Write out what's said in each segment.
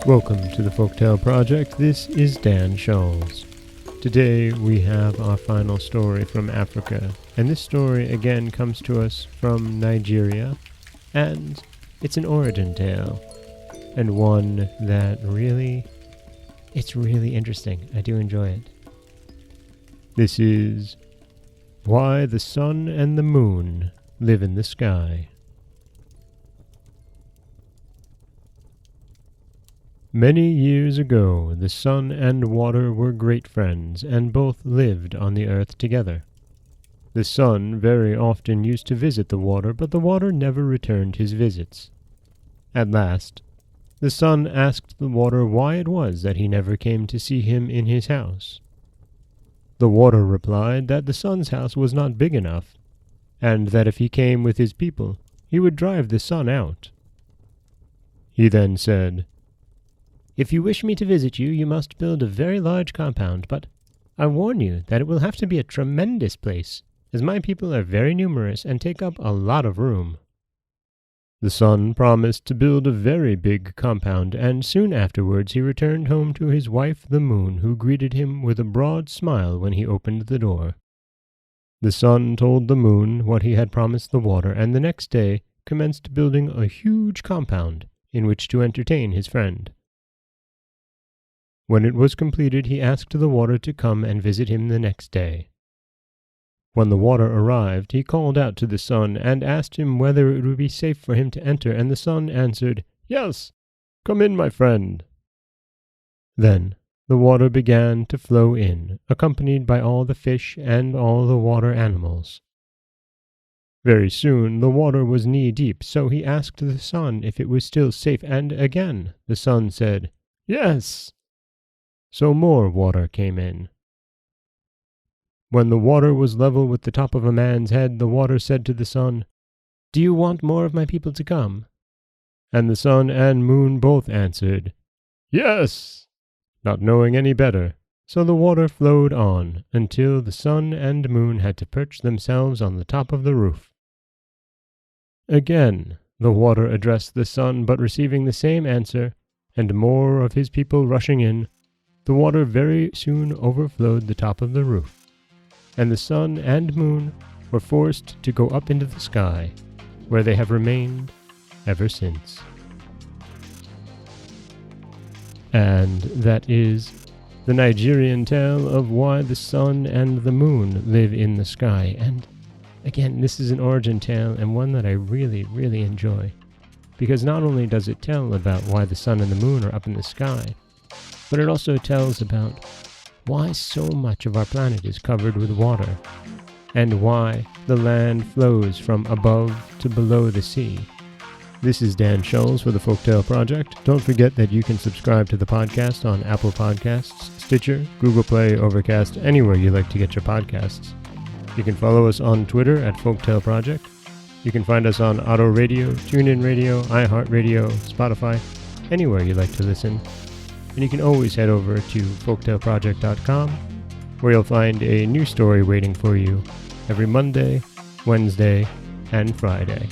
Welcome to the Folktale Project. This is Dan Scholes. Today we have our final story from Africa, and this story again comes to us from Nigeria, and it's an origin tale, and one that it's really interesting. I do enjoy it. This is Why the Sun and the Moon Live in the Sky. Many years ago, the sun and water were great friends, and both lived on the earth together. The sun very often used to visit the water, but the water never returned his visits. At last, the sun asked the water why it was that he never came to see him in his house. The water replied that the sun's house was not big enough, and that if he came with his people, he would drive the sun out. He then said, "If you wish me to visit you, you must build a very large compound, but I warn you that it will have to be a tremendous place, as my people are very numerous and take up a lot of room." The sun promised to build a very big compound, and soon afterwards he returned home to his wife the moon, who greeted him with a broad smile when he opened the door. The sun told the moon what he had promised the water, and the next day commenced building a huge compound in which to entertain his friend. When it was completed, he asked the water to come and visit him the next day. When the water arrived, he called out to the sun and asked him whether it would be safe for him to enter, and the sun answered, "Yes, come in, my friend." Then the water began to flow in, accompanied by all the fish and all the water animals. Very soon the water was knee-deep, so he asked the sun if it was still safe, and again the sun said, "Yes." So more water came in. When the water was level with the top of a man's head, the water said to the sun, "Do you want more of my people to come?" And the sun and moon both answered, "Yes," not knowing any better. So the water flowed on until the sun and moon had to perch themselves on the top of the roof. Again the water addressed the sun, but receiving the same answer, and more of his people rushing in, the water very soon overflowed the top of the roof, and the sun and moon were forced to go up into the sky, where they have remained ever since. And that is the Nigerian tale of why the sun and the moon live in the sky. And again, this is an origin tale, and one that I really, really enjoy, because not only does it tell about why the sun and the moon are up in the sky, but it also tells about why so much of our planet is covered with water, and why the land flows from above to below the sea. This is Dan Scholes for the Folktale Project. Don't forget that you can subscribe to the podcast on Apple Podcasts, Stitcher, Google Play, Overcast, anywhere you like to get your podcasts. You can follow us on Twitter at Folktale Project. You can find us on Auto Radio, TuneIn Radio, iHeartRadio, Spotify, anywhere you like to listen. And you can always head over to folktaleproject.com, where you'll find a new story waiting for you every Monday, Wednesday, and Friday.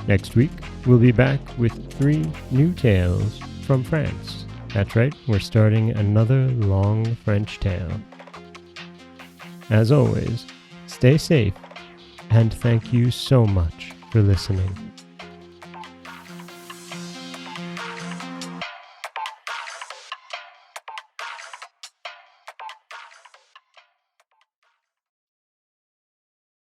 Next week, we'll be back with 3 new tales from France. That's right, we're starting another long French tale. As always, stay safe, and thank you so much for listening.